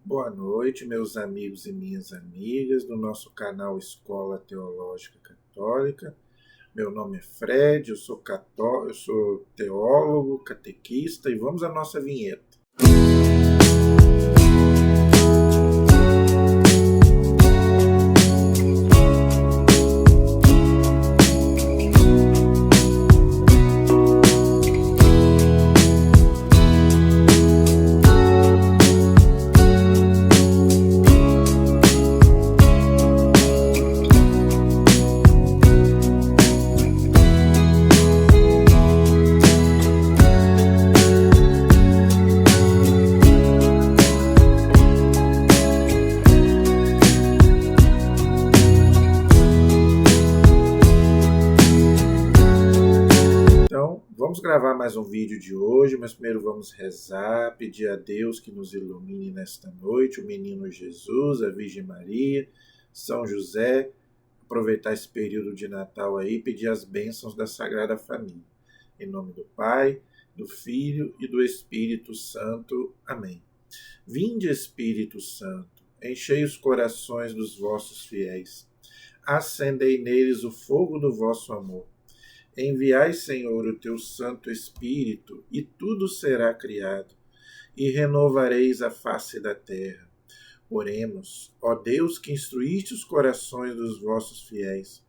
Boa noite, meus amigos e minhas amigas do nosso canal Escola Teológica Católica. Meu nome é Fred, eu sou teólogo, catequista e vamos à nossa vinheta. Vamos gravar mais um vídeo de hoje, mas primeiro vamos rezar, pedir a Deus que nos ilumine nesta noite, o menino Jesus, a Virgem Maria, São José, aproveitar esse período de Natal aí e pedir as bênçãos da Sagrada Família. Em nome do Pai, do Filho e do Espírito Santo. Amém. Vinde, Espírito Santo, enchei os corações dos vossos fiéis, acendei neles o fogo do vosso amor. Enviai, Senhor, o teu Santo Espírito, e tudo será criado, e renovareis a face da terra. Oremos, ó Deus, que instruíste os corações dos vossos fiéis.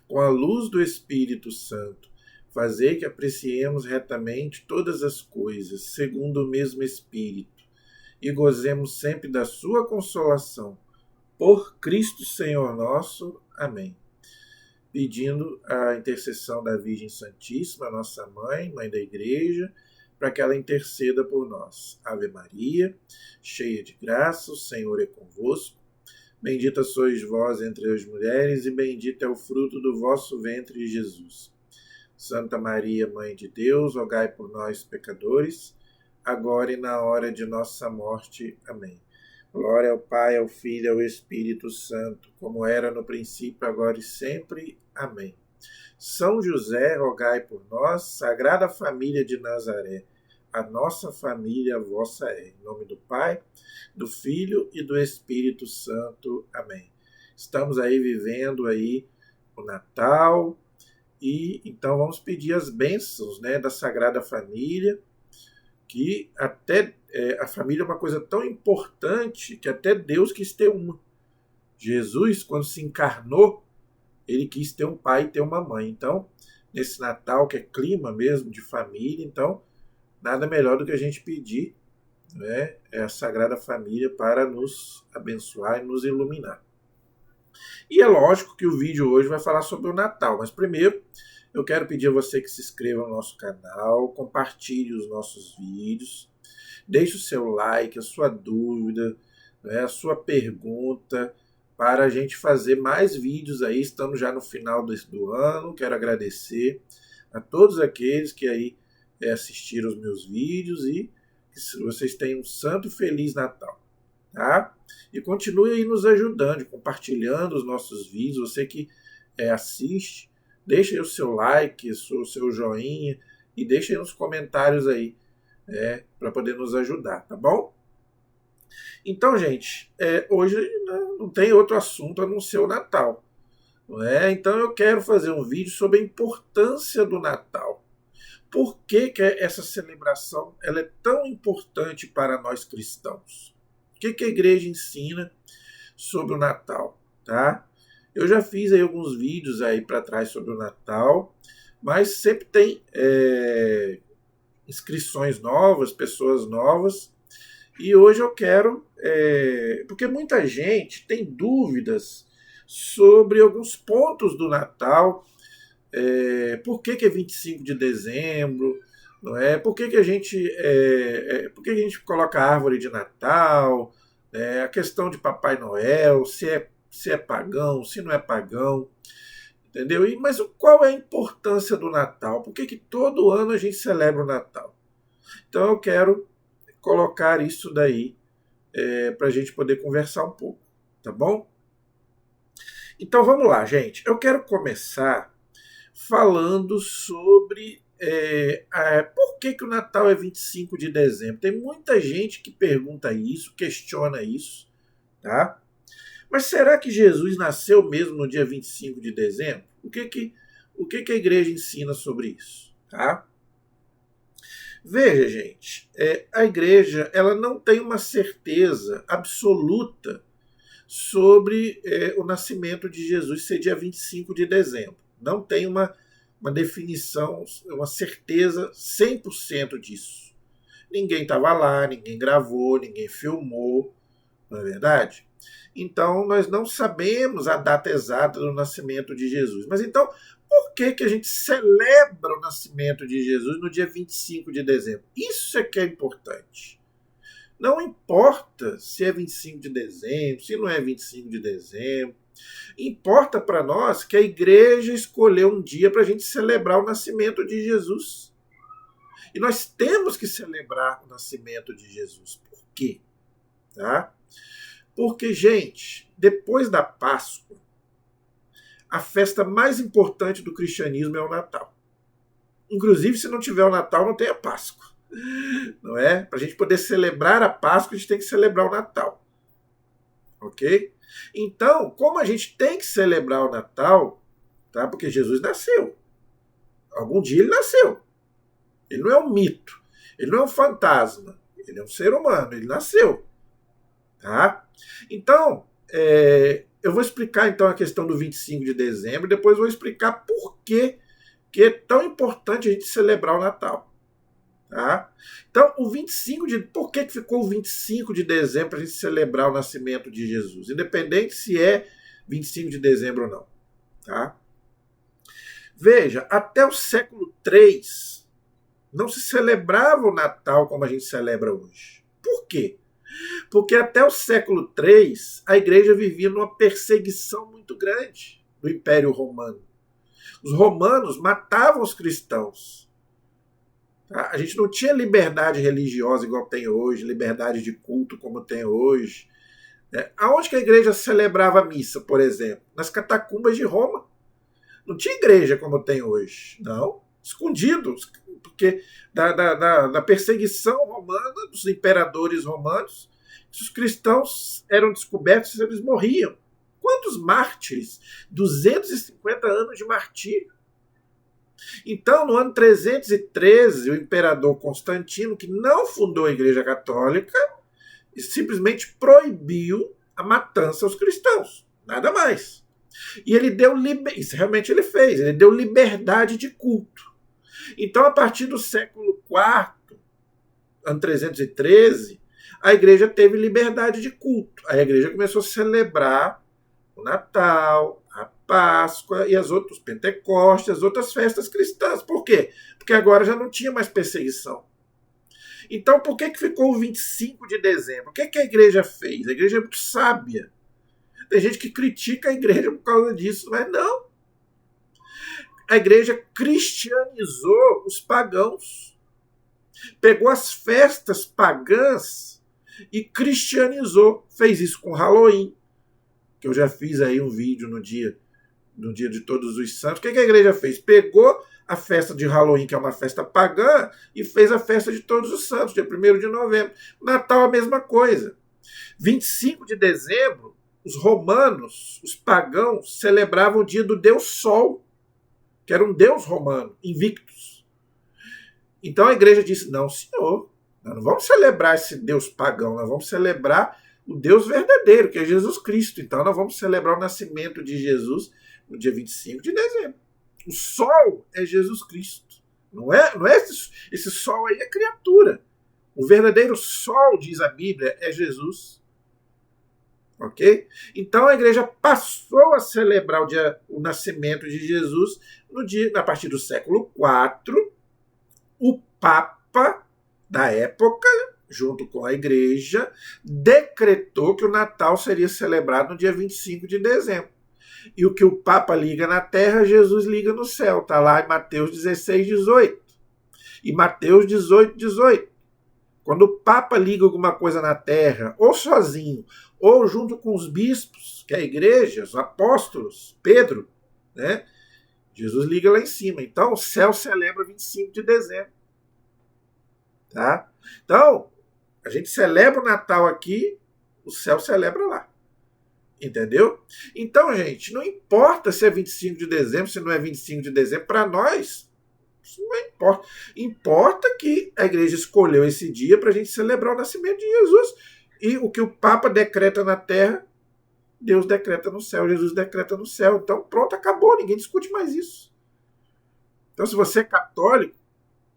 Com a luz do Espírito Santo, fazei que apreciemos retamente todas as coisas, segundo o mesmo Espírito, e gozemos sempre da sua consolação. Por Cristo Senhor nosso. Amém. Pedindo a intercessão da Virgem Santíssima, nossa mãe, mãe da Igreja, para que ela interceda por nós. Ave Maria, cheia de graça, o Senhor é convosco. Bendita sois vós entre as mulheres, e bendito é o fruto do vosso ventre, Jesus. Santa Maria, Mãe de Deus, rogai por nós, pecadores, agora e na hora de nossa morte. Amém. Glória ao Pai, ao Filho e ao Espírito Santo, como era no princípio, agora e sempre. Amém. São José, rogai por nós. Sagrada Família de Nazaré, a nossa família, a vossa é. Em nome do Pai, do Filho e do Espírito Santo. Amém. Estamos aí vivendo aí o Natal e então vamos pedir as bênçãos, da Sagrada Família, que até a família é uma coisa tão importante que até Deus quis ter uma. Jesus, quando se encarnou, ele quis ter um pai e ter uma mãe. Então, nesse Natal, que é clima mesmo de família, então, nada melhor do que a gente pedir a Sagrada Família para nos abençoar e nos iluminar. E é lógico que o vídeo hoje vai falar sobre o Natal, mas primeiro eu quero pedir a você que se inscreva no nosso canal, compartilhe os nossos vídeos, deixe o seu like, a sua dúvida, a sua pergunta, para a gente fazer mais vídeos aí. Estamos já no final do ano. Quero agradecer a todos aqueles que aí assistiram os meus vídeos e que vocês tenham um santo e feliz Natal. Tá? E continue aí nos ajudando, compartilhando os nossos vídeos. Você que assiste, deixa aí o seu like, o seu joinha e deixa aí nos comentários aí para poder nos ajudar, tá bom? Então, gente, hoje não tem outro assunto a não ser o Natal. Não é? Então eu quero fazer um vídeo sobre a importância do Natal. Por que essa celebração ela é tão importante para nós cristãos? O que a igreja ensina sobre o Natal? Tá? Eu já fiz aí alguns vídeos aí para trás sobre o Natal, mas sempre tem inscrições novas, pessoas novas, e hoje eu quero, porque muita gente tem dúvidas sobre alguns pontos do Natal, por que é 25 de dezembro, não é? Por que a gente coloca a árvore de Natal, a questão de Papai Noel, se é pagão, se não é pagão, entendeu? Mas qual é a importância do Natal? Por que todo ano a gente celebra o Natal? Então eu quero colocar isso daí para a gente poder conversar um pouco, tá bom? Então vamos lá, gente. Eu quero começar falando sobre por que o Natal é 25 de dezembro? Tem muita gente que pergunta isso, questiona isso, tá? Mas será que Jesus nasceu mesmo no dia 25 de dezembro? O que a igreja ensina sobre isso? Tá? Veja, gente, a igreja ela não tem uma certeza absoluta sobre o nascimento de Jesus ser dia 25 de dezembro. Não tem uma definição, uma certeza 100% disso. Ninguém estava lá, ninguém gravou, ninguém filmou, não é verdade? Então, nós não sabemos a data exata do nascimento de Jesus. Mas então, por que a gente celebra o nascimento de Jesus no dia 25 de dezembro? Isso é que é importante. Não importa se é 25 de dezembro, se não é 25 de dezembro. Importa para nós que a igreja escolheu um dia para a gente celebrar o nascimento de Jesus. E nós temos que celebrar o nascimento de Jesus. Por quê? Tá? Porque, gente, depois da Páscoa, a festa mais importante do cristianismo é o Natal. Inclusive, se não tiver o Natal, não tem a Páscoa. Não é? Para a gente poder celebrar a Páscoa, a gente tem que celebrar o Natal. Ok? Então, como a gente tem que celebrar o Natal, tá? Porque Jesus nasceu. Algum dia ele nasceu. Ele não é um mito. Ele não é um fantasma. Ele é um ser humano. Ele nasceu. Tá? Então, eu vou explicar então a questão do 25 de dezembro, depois vou explicar por que é tão importante a gente celebrar o Natal. Tá? Então, por que ficou o 25 de dezembro para a gente celebrar o nascimento de Jesus? Independente se é 25 de dezembro ou não. Tá? Veja, até o século III não se celebrava o Natal como a gente celebra hoje. Por quê? Porque até o século III, a igreja vivia numa perseguição muito grande do Império Romano. Os romanos matavam os cristãos. Tá? A gente não tinha liberdade religiosa igual tem hoje, liberdade de culto como tem hoje. Aonde que a igreja celebrava a missa, por exemplo? Nas catacumbas de Roma. Não tinha igreja como tem hoje. Não. Escondidos. Porque da perseguição romana, dos imperadores romanos, se os cristãos eram descobertos, eles morriam. Quantos mártires? 250 anos de martírio. Então, no ano 313, o imperador Constantino, que não fundou a Igreja Católica, simplesmente proibiu a matança aos cristãos. Nada mais. E ele deu isso realmente ele fez, ele deu liberdade de culto. Então, a partir do século IV, ano 313, a igreja teve liberdade de culto. Aí a igreja começou a celebrar o Natal, a Páscoa e os Pentecostes, as outras festas cristãs. Por quê? Porque agora já não tinha mais perseguição. Então, por que ficou o 25 de dezembro? O que a igreja fez? A igreja é muito sábia. Tem gente que critica a igreja por causa disso, mas não. A igreja cristianizou os pagãos. Pegou as festas pagãs e cristianizou. Fez isso com Halloween, que eu já fiz aí um vídeo no dia de Todos os Santos. O que a igreja fez? Pegou a festa de Halloween, que é uma festa pagã, e fez a festa de Todos os Santos, dia 1º de novembro. Natal, a mesma coisa. 25 de dezembro, os romanos, os pagãos, celebravam o dia do Deus Sol, que era um deus romano, Invictus. Então a igreja disse, não, senhor, nós não vamos celebrar esse deus pagão, nós vamos celebrar o Deus verdadeiro, que é Jesus Cristo. Então nós vamos celebrar o nascimento de Jesus no dia 25 de dezembro. O sol é Jesus Cristo. Não é esse sol aí é criatura. O verdadeiro sol, diz a Bíblia, é Jesus. Ok? Então a igreja passou a celebrar o nascimento de Jesus a partir do século IV. O Papa da época, junto com a igreja, decretou que o Natal seria celebrado no dia 25 de dezembro. E o que o Papa liga na terra, Jesus liga no céu. Está lá em Mateus 16, 18. E Mateus 18, 18. Quando o Papa liga alguma coisa na terra, ou sozinho, ou junto com os bispos, que é a igreja, os apóstolos, Pedro, né? Jesus liga lá em cima. Então o céu celebra 25 de dezembro. Tá? Então, a gente celebra o Natal aqui, o céu celebra lá. Entendeu? Então, gente, não importa se é 25 de dezembro, se não é 25 de dezembro, para nós, isso não importa. Importa que a igreja escolheu esse dia para a gente celebrar o nascimento de Jesus. E o que o Papa decreta na terra, Deus decreta no céu, Jesus decreta no céu. Então, pronto, acabou, ninguém discute mais isso. Então, se você é católico,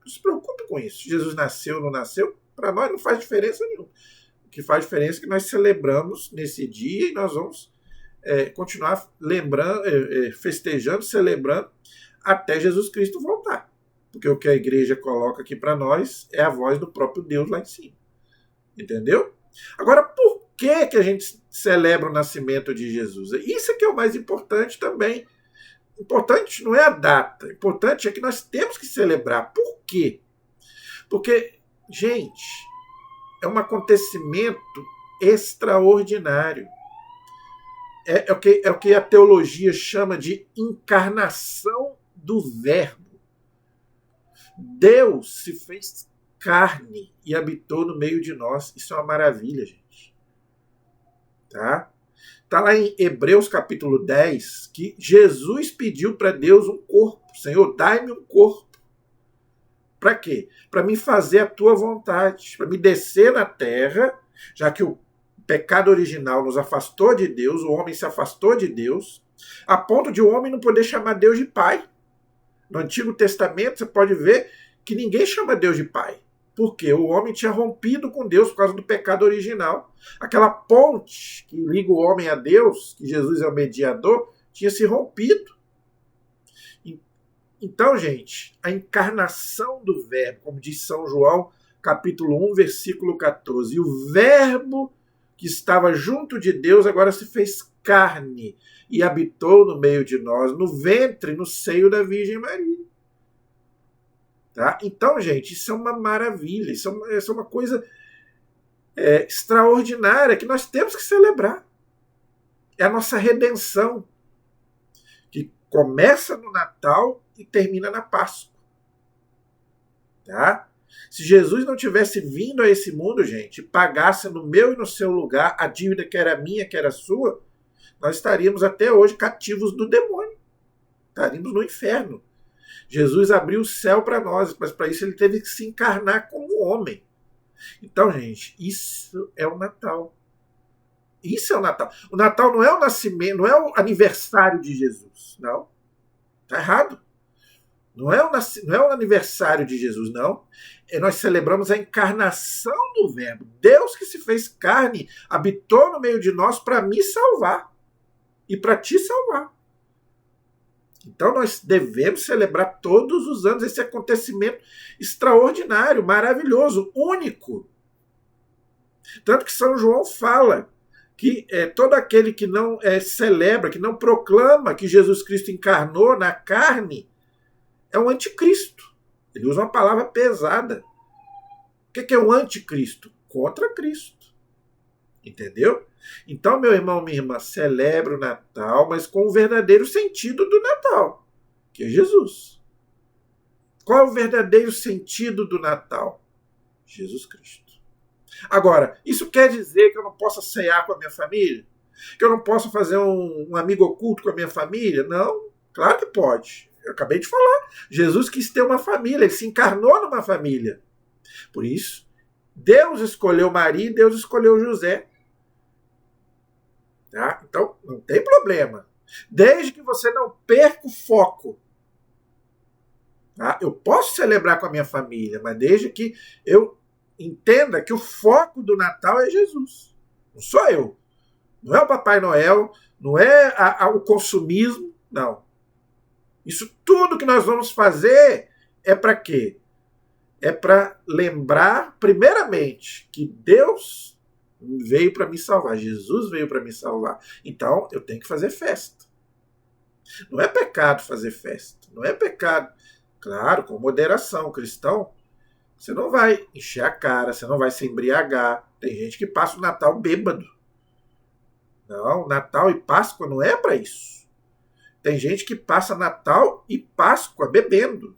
não se preocupe com isso. Jesus nasceu ou não nasceu, para nós não faz diferença nenhuma. O que faz diferença é que nós celebramos nesse dia e nós vamos continuar lembrando, festejando, celebrando até Jesus Cristo voltar. Porque o que a igreja coloca aqui para nós é a voz do próprio Deus lá em cima. Entendeu? Agora, por que a gente celebra o nascimento de Jesus? Isso é que é o mais importante também. Importante não é a data. Importante é que nós temos que celebrar. Por quê? Porque, gente, é um acontecimento extraordinário. É o que a teologia chama de encarnação do Verbo. Deus se fez carne e habitou no meio de nós. Isso é uma maravilha, gente. Tá? Está lá em Hebreus capítulo 10 que Jesus pediu para Deus um corpo. Senhor, dai-me um corpo. Para quê? Para me fazer a tua vontade, para me descer na terra, já que o pecado original nos afastou de Deus, o homem se afastou de Deus, a ponto de o homem não poder chamar Deus de pai. No Antigo Testamento você pode ver que ninguém chama Deus de pai. Porque o homem tinha rompido com Deus por causa do pecado original. Aquela ponte que liga o homem a Deus, que Jesus é o mediador, tinha se rompido. Então, gente, a encarnação do Verbo, como diz São João, capítulo 1, versículo 14. E o Verbo que estava junto de Deus agora se fez carne e habitou no meio de nós, no ventre, no seio da Virgem Maria. Tá? Então, gente, isso é uma maravilha, isso é uma coisa extraordinária que nós temos que celebrar. É a nossa redenção, que começa no Natal e termina na Páscoa. Tá? Se Jesus não tivesse vindo a esse mundo, gente, e pagasse no meu e no seu lugar a dívida que era minha, que era sua, nós estaríamos até hoje cativos do demônio. Estaríamos no inferno. Jesus abriu o céu para nós, mas para isso ele teve que se encarnar como homem. Então, gente, isso é o Natal. Isso é o Natal. O Natal não é o nascimento, não é o aniversário de Jesus. Não. Está errado. Não é o aniversário de Jesus, não. Nós celebramos a encarnação do Verbo. Deus que se fez carne, habitou no meio de nós para me salvar e para te salvar. Então nós devemos celebrar todos os anos esse acontecimento extraordinário, maravilhoso, único. Tanto que São João fala que todo aquele que não celebra, que não proclama que Jesus Cristo encarnou na carne, é um anticristo. Ele usa uma palavra pesada. O que é o anticristo? Contra Cristo. Entendeu? Então, meu irmão, minha irmã, celebra o Natal, mas com o verdadeiro sentido do Natal, que é Jesus. Qual é o verdadeiro sentido do Natal? Jesus Cristo. Agora, isso quer dizer que eu não possa cear com a minha família? Que eu não possa fazer um amigo oculto com a minha família? Não, claro que pode. Eu acabei de falar. Jesus quis ter uma família, ele se encarnou numa família. Por isso, Deus escolheu Maria e Deus escolheu José. Tá? Então, não tem problema. Desde que você não perca o foco. Tá? Eu posso celebrar com a minha família, mas desde que eu entenda que o foco do Natal é Jesus. Não sou eu. Não é o Papai Noel, não é o consumismo, não. Isso tudo que nós vamos fazer é para quê? É para lembrar, primeiramente, que Deus veio para me salvar. Jesus veio para me salvar. Então, eu tenho que fazer festa. Não é pecado fazer festa. Não é pecado. Claro, com moderação. Cristão, você não vai encher a cara, você não vai se embriagar. Tem gente que passa o Natal bêbado. Não, Natal e Páscoa não é para isso. Tem gente que passa Natal e Páscoa bebendo.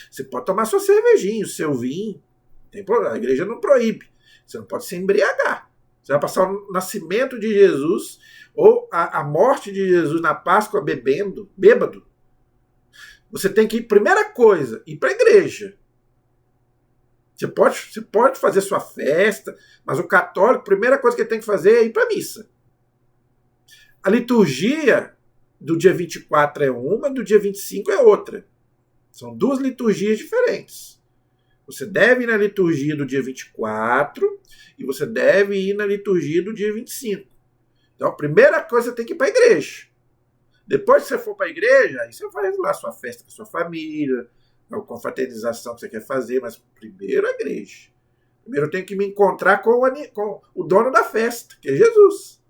Você pode tomar sua cervejinha, o seu vinho. Tem problema, a igreja não proíbe. Você não pode se embriagar. Você vai passar o nascimento de Jesus ou a morte de Jesus na Páscoa bêbado. Você tem que ir, primeira coisa, ir para a igreja. Você pode fazer sua festa, mas o católico, a primeira coisa que ele tem que fazer é ir para a missa. A liturgia do dia 24 é uma, do dia 25 é outra. São duas liturgias diferentes. Você deve ir na liturgia do dia 24 e você deve ir na liturgia do dia 25. Então, a primeira coisa, você tem que ir para a igreja. Depois que você for para a igreja, aí você faz lá a sua festa com a sua família, a confraternização que você quer fazer, mas primeiro a igreja. Primeiro eu tenho que me encontrar com o dono da festa, que é Jesus.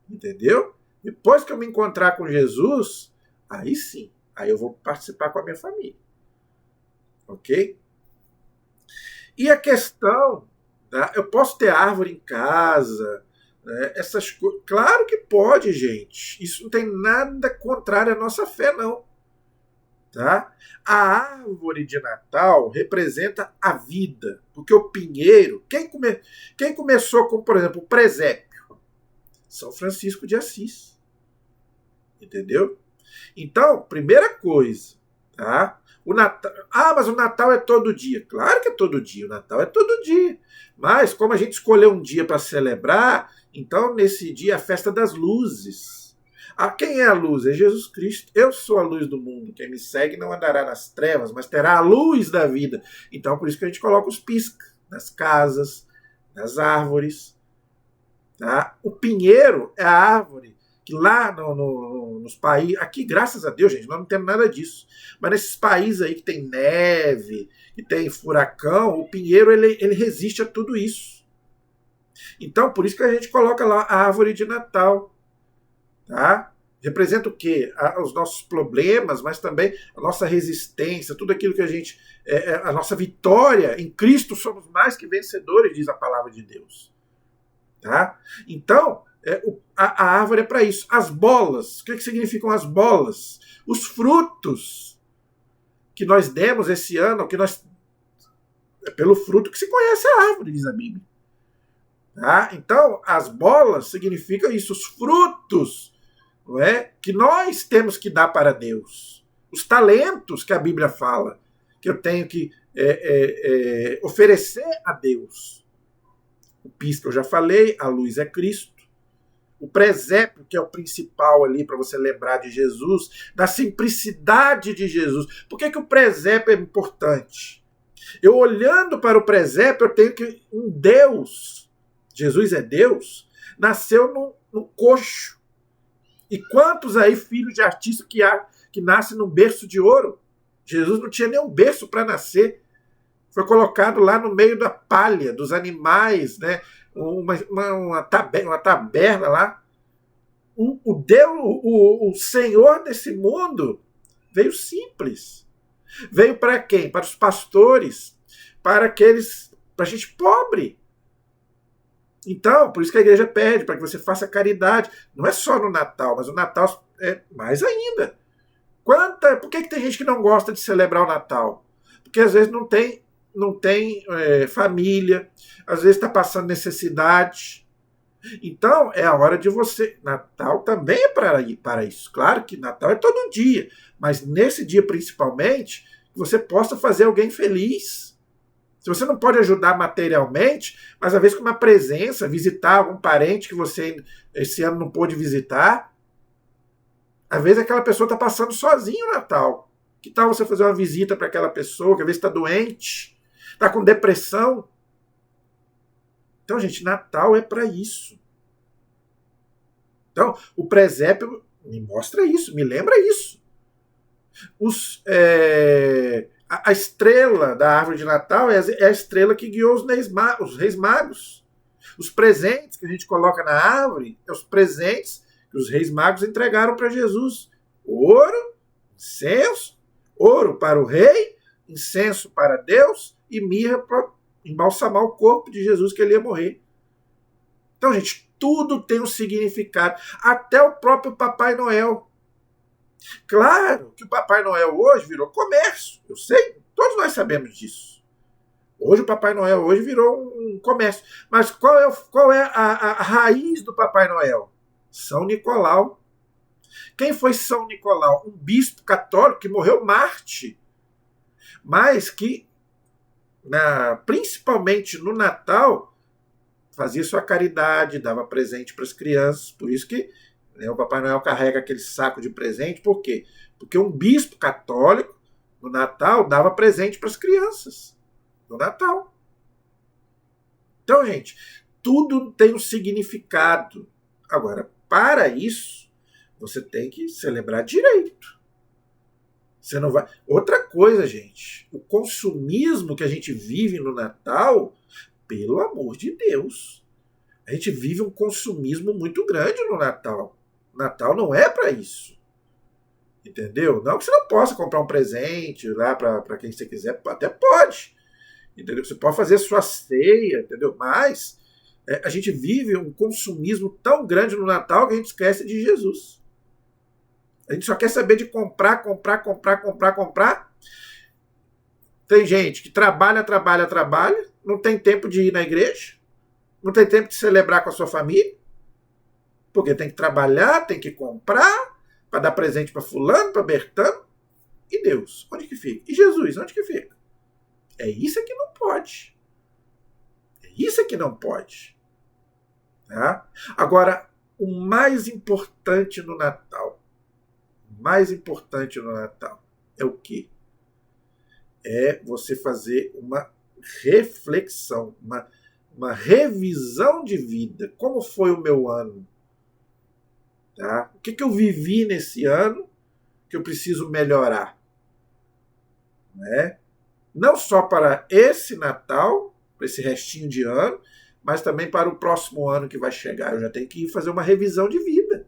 Entendeu? Depois que eu me encontrar com Jesus, aí sim, aí eu vou participar com a minha família. Ok? E a questão, tá? Eu posso ter árvore em casa, né? Essas coisas. Claro que pode, gente. Isso não tem nada contrário à nossa fé, não. Tá? A árvore de Natal representa a vida, porque o pinheiro, quem começou com, por exemplo, o presépio? São Francisco de Assis. Entendeu? Então, primeira coisa, tá? O Natal, mas o Natal é todo dia. Claro que é todo dia, o Natal é todo dia. Mas, como a gente escolheu um dia para celebrar, então nesse dia é a festa das luzes. Quem é a luz? É Jesus Cristo. Eu sou a luz do mundo. Quem me segue não andará nas trevas, mas terá a luz da vida. Então, por isso que a gente coloca os pisca nas casas, nas árvores. Tá? O pinheiro é a árvore que lá nos países, aqui graças a Deus, gente, nós não temos nada disso, mas nesses países aí que tem neve, que tem furacão, o pinheiro ele resiste a tudo isso. Então, por isso que a gente coloca lá a árvore de Natal. Tá? Representa o quê? Os nossos problemas, mas também a nossa resistência, tudo aquilo que a gente, a nossa vitória em Cristo, somos mais que vencedores, diz a palavra de Deus. Tá? Então, a árvore é para isso. As bolas, o que significam as bolas? Os frutos que nós demos esse ano, é pelo fruto que se conhece a árvore, diz a Bíblia. Tá? Então, as bolas significam isso, os frutos, não é? Que nós temos que dar para Deus. Os talentos que a Bíblia fala, que eu tenho que oferecer a Deus. O pisca eu já falei, a luz é Cristo. O presépio, que é o principal ali para você lembrar de Jesus, da simplicidade de Jesus. Por que o presépio é importante? Eu olhando para o presépio, eu tenho que um Deus, Jesus é Deus, nasceu no coxo. E quantos aí filhos de artista que nascem num berço de ouro? Jesus não tinha nem um berço para nascer. Foi colocado lá no meio da palha, dos animais, né? uma taberna lá. O Senhor desse mundo veio simples. Veio para quem? Para os pastores, para a gente pobre. Então, por isso que a igreja pede, para que você faça caridade. Não é só no Natal, mas o Natal é mais ainda. Por que tem gente que não gosta de celebrar o Natal? Porque às vezes não tem família, às vezes está passando necessidade. Então, é a hora de você... Natal também é para isso. Claro que Natal é todo dia, mas nesse dia principalmente, você possa fazer alguém feliz. Se você não pode ajudar materialmente, mas às vezes com uma presença, visitar algum parente que você esse ano não pôde visitar, às vezes aquela pessoa está passando sozinho o Natal. Que tal você fazer uma visita para aquela pessoa que às vezes está doente, está com depressão? Então, gente, Natal é para isso. Então, o presépio me mostra isso, me lembra isso. A estrela da árvore de Natal é a estrela que guiou os reis magos. Os presentes que a gente coloca na árvore são os presentes que os reis magos entregaram para Jesus. Ouro, incenso, ouro para o rei, incenso para Deus e mirra para embalsamar o corpo de Jesus que ele ia morrer. Então, gente, tudo tem um significado. Até o próprio Papai Noel. Claro que o Papai Noel hoje virou comércio. Eu sei, todos nós sabemos disso. Hoje o Papai Noel hoje virou um comércio. Mas qual é a raiz do Papai Noel? São Nicolau. Quem foi São Nicolau? Um bispo católico que morreu Marte. Mas que, principalmente no Natal, fazia sua caridade, dava presente para as crianças. Por isso que o Papai Noel carrega aquele saco de presente. Por quê? Porque um bispo católico, no Natal, dava presente para as crianças. No Natal. Então, gente, tudo tem um significado. Agora, para isso, você tem que celebrar direito. Você não vai. Outra coisa, gente, o consumismo que a gente vive no Natal, pelo amor de Deus, a gente vive um consumismo muito grande no Natal. Natal não é para isso. Entendeu? Não que você não possa comprar um presente lá para quem você quiser, até pode. Entendeu? Você pode fazer sua ceia, entendeu? Mas a gente vive um consumismo tão grande no Natal que a gente esquece de Jesus. A gente só quer saber de comprar. Tem gente que trabalha, não tem tempo de ir na igreja, não tem tempo de celebrar com a sua família, porque tem que trabalhar, tem que comprar, para dar presente para fulano, para Bertano. E Deus, onde que fica? E Jesus, onde que fica? É isso que não pode. É isso que não pode. Tá? Agora, o mais importante no Natal, é o quê? É você fazer uma reflexão, uma revisão de vida. Como foi o meu ano? Tá? O que eu vivi nesse ano que eu preciso melhorar? Né? Não só para esse Natal, para esse restinho de ano, mas também para o próximo ano que vai chegar. Eu já tenho que ir fazer uma revisão de vida.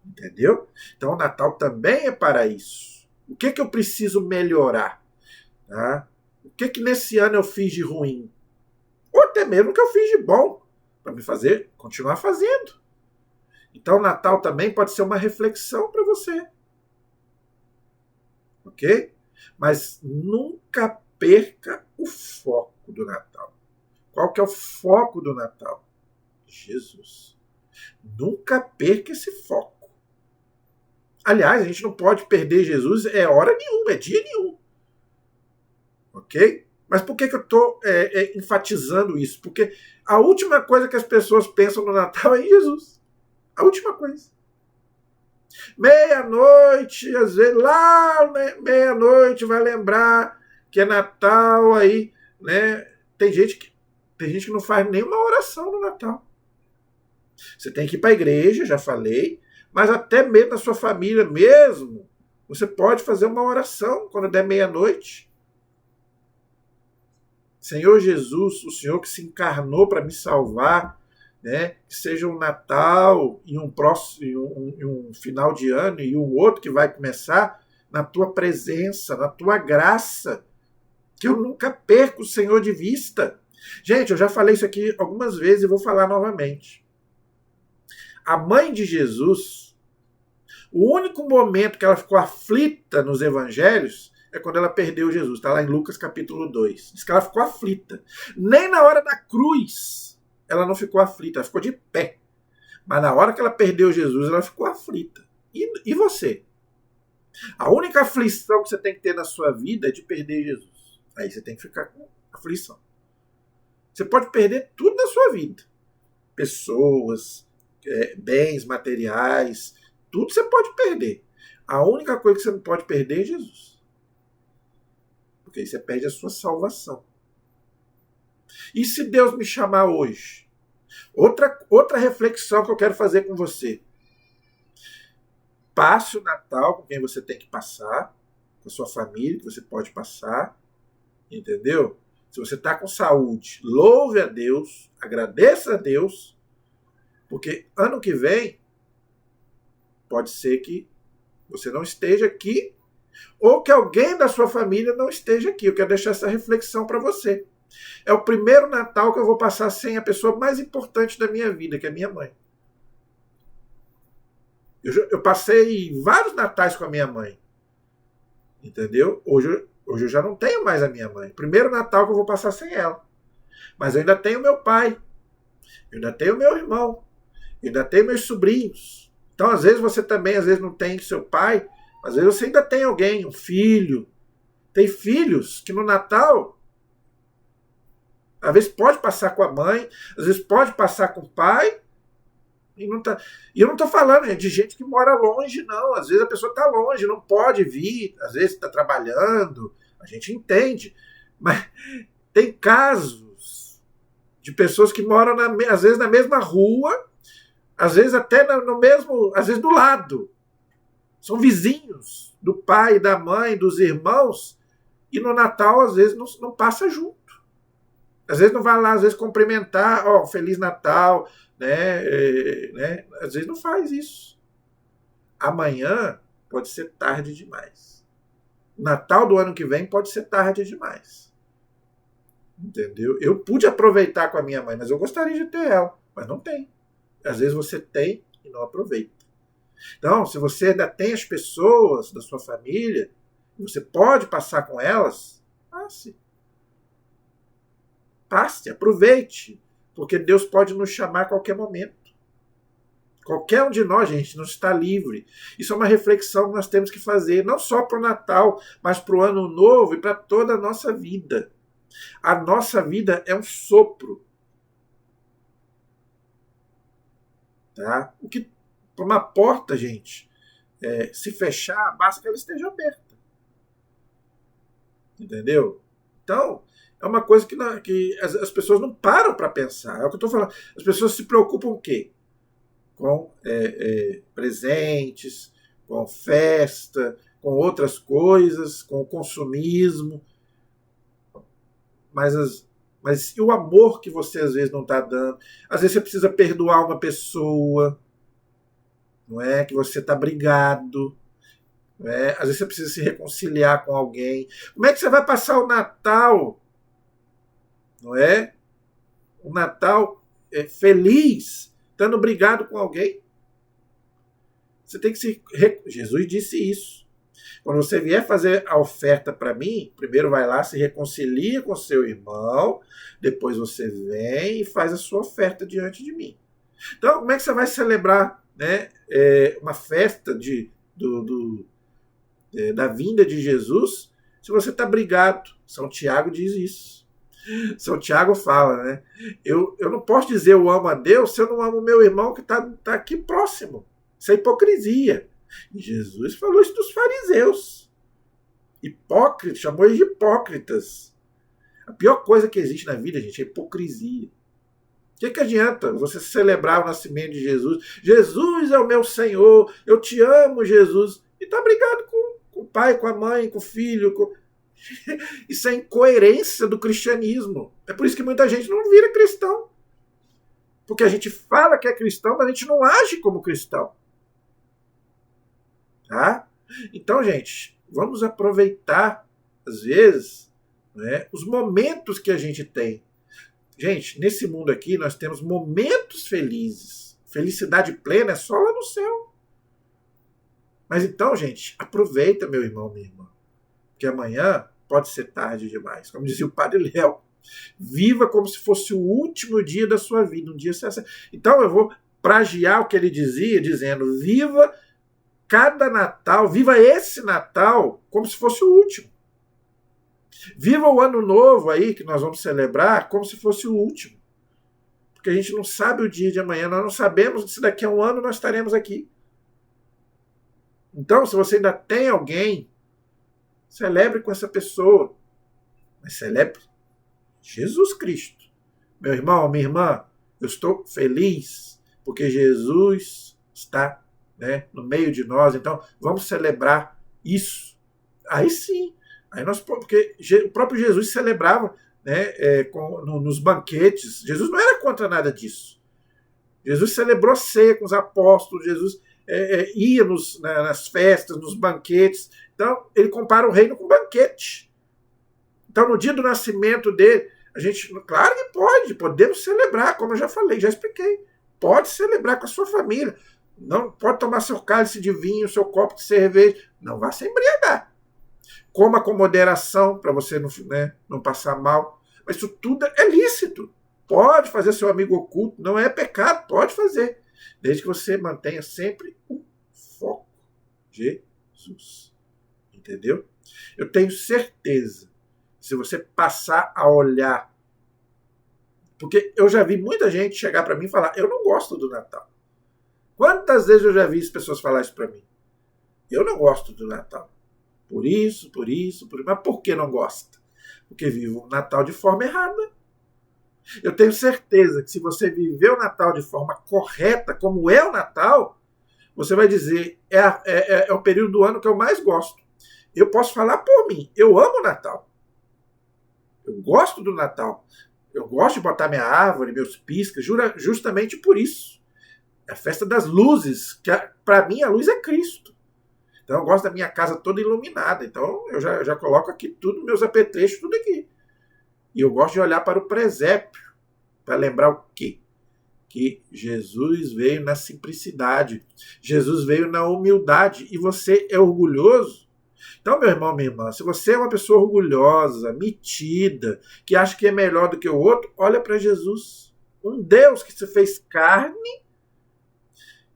Entendeu? Então o Natal também é para isso. O que eu preciso melhorar? Tá? O que nesse ano eu fiz de ruim? Ou até mesmo o que eu fiz de bom, para me fazer, continuar fazendo. Então o Natal também pode ser uma reflexão para você. Ok? Mas nunca perca o foco do Natal. Qual que é o foco do Natal? Jesus. Nunca perca esse foco. Aliás, a gente não pode perder Jesus hora nenhuma, dia nenhum. Ok? Mas por que eu estou enfatizando isso? Porque a última coisa que as pessoas pensam no Natal é em Jesus. A última coisa. Meia-noite, às vezes, lá, né, meia-noite, vai lembrar que é Natal, aí, né? Tem gente que não faz nenhuma oração no Natal. Você tem que ir para a igreja, já falei, mas até mesmo na sua família mesmo, você pode fazer uma oração quando der meia-noite. Senhor Jesus, o Senhor que se encarnou para me salvar, né? Que seja um Natal e um final de ano e o outro que vai começar na tua presença, na tua graça, que eu nunca perco o Senhor de vista. Gente, eu já falei isso aqui algumas vezes e vou falar novamente. A mãe de Jesus, o único momento que ela ficou aflita nos evangelhos é quando ela perdeu Jesus. Está lá em Lucas capítulo 2. Diz que ela ficou aflita. Nem na hora da cruz ela não ficou aflita, ela ficou de pé. Mas na hora que ela perdeu Jesus, ela ficou aflita. E você? A única aflição que você tem que ter na sua vida é de perder Jesus. Aí você tem que ficar com aflição. Você pode perder tudo na sua vida. Pessoas, bens materiais, tudo você pode perder. A única coisa que você não pode perder é Jesus. Porque aí você perde a sua salvação. E se Deus me chamar hoje? Outra reflexão que eu quero fazer com você. Passe o Natal com quem você tem que passar, com a sua família, que você pode passar. Entendeu? Se você está com saúde, louve a Deus, agradeça a Deus, porque ano que vem pode ser que você não esteja aqui ou que alguém da sua família não esteja aqui. Eu quero deixar essa reflexão para você. É o primeiro Natal que eu vou passar sem a pessoa mais importante da minha vida, que é minha mãe. Eu passei vários natais com a minha mãe. Entendeu? Hoje eu já não tenho mais a minha mãe. Primeiro Natal que eu vou passar sem ela. Mas eu ainda tenho meu pai. Eu ainda tenho meu irmão. Eu ainda tenho meus sobrinhos. Então, às vezes, você também não tem seu pai. Às vezes você ainda tem alguém, um filho. Tem filhos que no Natal, às vezes pode passar com a mãe, às vezes pode passar com o pai. E eu não estou falando, gente, de gente que mora longe, não. Às vezes a pessoa está longe, não pode vir, às vezes está trabalhando, a gente entende. Mas tem casos de pessoas que moram, às vezes, na mesma rua, às vezes até no mesmo, às vezes do lado. São vizinhos do pai, da mãe, dos irmãos, e no Natal, às vezes, não passa junto. Às vezes não vai lá, às vezes, cumprimentar, Feliz Natal, né? Às vezes não faz isso. Amanhã pode ser tarde demais. Natal do ano que vem pode ser tarde demais. Entendeu? Eu pude aproveitar com a minha mãe, mas eu gostaria de ter ela, mas não tem. Às vezes você tem e não aproveita. Então, se você ainda tem as pessoas da sua família, você pode passar com elas, passe, aproveite, porque Deus pode nos chamar a qualquer momento. Qualquer um de nós, gente, não está livre. Isso é uma reflexão que nós temos que fazer, não só para o Natal, mas para o Ano Novo e para toda a nossa vida. A nossa vida é um sopro. Tá? O que uma porta, gente, se fechar, basta que ela esteja aberta. Entendeu? Então, é uma coisa que as pessoas não param para pensar. É o que eu estou falando. As pessoas se preocupam com o quê? Com presentes, com festa, com outras coisas, com o consumismo. Mas e o amor que você às vezes não está dando? Às vezes você precisa perdoar uma pessoa, não é? Que você está brigado. Às vezes você precisa se reconciliar com alguém. Como é que você vai passar o Natal? Não é? O Natal feliz, estando brigado com alguém? Você tem que se... Jesus disse isso. Quando você vier fazer a oferta para mim, primeiro vai lá, se reconcilia com seu irmão, depois você vem e faz a sua oferta diante de mim. Então, como é que você vai celebrar, né, uma festa da vinda de Jesus se você está brigado? São Tiago diz isso. São Tiago fala, né? Eu não posso dizer eu amo a Deus se eu não amo o meu irmão que está aqui próximo. Isso é hipocrisia. E Jesus falou isso dos fariseus. Hipócritas, chamou eles de hipócritas. A pior coisa que existe na vida, gente, é hipocrisia. O que adianta você celebrar o nascimento de Jesus? Jesus é o meu Senhor, eu te amo, Jesus. E está brigado com o pai, com a mãe, com o filho. Isso é incoerência do cristianismo. É por isso que muita gente não vira cristão. Porque a gente fala que é cristão, mas a gente não age como cristão. Tá? Então, gente, vamos aproveitar, às vezes, né, os momentos que a gente tem. Gente, nesse mundo aqui nós temos momentos felizes. Felicidade plena é só lá no céu. Mas então, gente, aproveita, meu irmão, minha irmã. Porque amanhã pode ser tarde demais. Como dizia o Padre Léo, viva como se fosse o último dia da sua vida. Um dia você... Então eu vou plagiar o que ele dizia, dizendo, viva cada Natal, viva esse Natal como se fosse o último. Viva o Ano Novo aí, que nós vamos celebrar, como se fosse o último. Porque a gente não sabe o dia de amanhã, nós não sabemos se daqui a um ano nós estaremos aqui. Então, se você ainda tem alguém, celebre com essa pessoa. Mas celebre Jesus Cristo. Meu irmão, minha irmã, eu estou feliz porque Jesus está, né, no meio de nós. Então, vamos celebrar isso. Aí sim. Aí porque o próprio Jesus celebrava, né, nos banquetes. Jesus não era contra nada disso. Jesus celebrou ceia com os apóstolos. Jesus ia nas festas, nos banquetes. Então, ele compara o reino com banquete. Então, no dia do nascimento dele, A gente, claro que pode, podemos celebrar, como eu já falei, já expliquei. Pode celebrar com a sua família. Não pode tomar seu cálice de vinho, seu copo de cerveja. Não vá se embriagar. Coma com moderação, para você não, né, não passar mal. Mas isso tudo é lícito. Pode fazer seu amigo oculto, não é pecado, pode fazer. Desde que você mantenha sempre o foco. Jesus. Entendeu? Eu tenho certeza, se você passar a olhar, porque eu já vi muita gente chegar para mim e falar, eu não gosto do Natal. Quantas vezes eu já vi as pessoas falar isso para mim? Eu não gosto do Natal. Por isso. Mas por que não gosta? Porque vive o Natal de forma errada. Eu tenho certeza que se você viver o Natal de forma correta, como é o Natal, você vai dizer, é o período do ano que eu mais gosto. Eu posso falar por mim, eu amo o Natal. Eu gosto do Natal. Eu gosto de botar minha árvore, meus piscas, justamente por isso. É a festa das luzes, que para mim a luz é Cristo. Então eu gosto da minha casa toda iluminada. Então eu já coloco aqui tudo, meus apetrechos, tudo aqui. E eu gosto de olhar para o presépio, para lembrar o quê? Que Jesus veio na simplicidade. Jesus veio na humildade. E você é orgulhoso? Então, meu irmão, minha irmã, se você é uma pessoa orgulhosa, metida, que acha que é melhor do que o outro, olha para Jesus. Um Deus que se fez carne.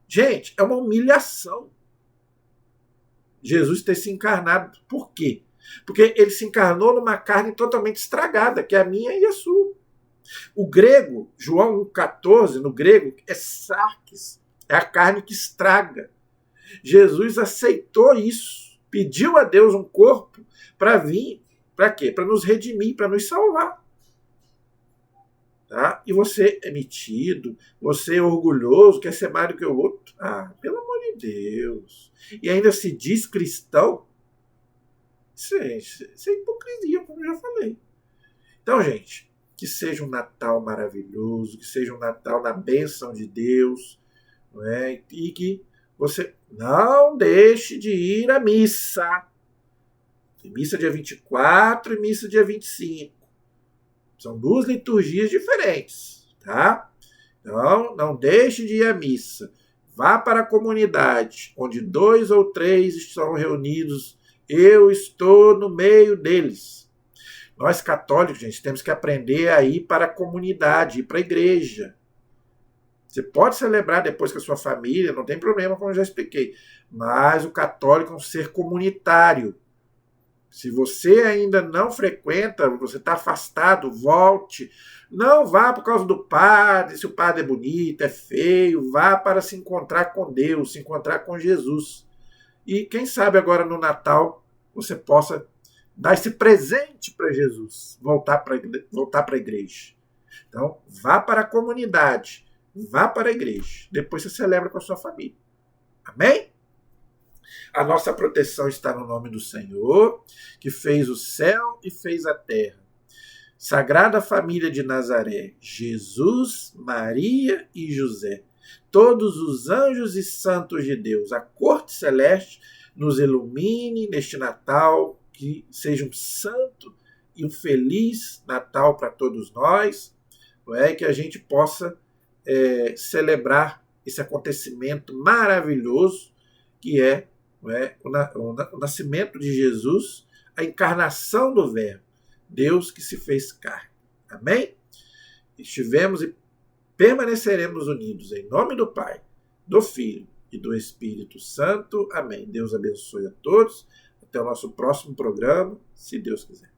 Gente, é uma humilhação Jesus ter se encarnado. Por quê? Porque ele se encarnou numa carne totalmente estragada, que é a minha e a sua. O grego, João 1,14, no grego, é sarx, é a carne que estraga. Jesus aceitou isso, pediu a Deus um corpo para vir, para quê? Para nos redimir, para nos salvar. Tá? E você é metido, você é orgulhoso, quer ser mais do que o outro. Ah, pelo amor de Deus. E ainda se diz cristão. Isso é hipocrisia, como eu já falei. Então, gente, que seja um Natal maravilhoso, que seja um Natal na bênção de Deus, não é? E que você não deixe de ir à missa. Tem missa dia 24 e missa dia 25. São duas liturgias diferentes, tá? Então, não deixe de ir à missa. Vá para a comunidade, onde 2 ou 3 estão reunidos. Eu estou no meio deles. Nós católicos, gente, temos que aprender a ir para a comunidade, ir para a igreja. Você pode celebrar depois com a sua família, não tem problema, como eu já expliquei. Mas o católico é um ser comunitário. Se você ainda não frequenta, você está afastado, volte. Não vá por causa do padre, se o padre é bonito, é feio. Vá para se encontrar com Deus, se encontrar com Jesus. E quem sabe agora no Natal você possa dar esse presente para Jesus, voltar para a igreja. Então, vá para a comunidade, vá para a igreja. Depois você celebra com a sua família. Amém? A nossa proteção está no nome do Senhor, que fez o céu e fez a terra. Sagrada Família de Nazaré, Jesus, Maria e José, todos os anjos e santos de Deus, a corte celeste, nos ilumine neste Natal, que seja um santo e um feliz Natal para todos nós, não é? Que a gente possa celebrar esse acontecimento maravilhoso que é, não é, o nascimento de Jesus, a encarnação do Verbo, Deus que se fez carne. Amém? Estivemos e permaneceremos unidos em nome do Pai, do Filho e do Espírito Santo. Amém. Deus abençoe a todos. Até o nosso próximo programa, se Deus quiser.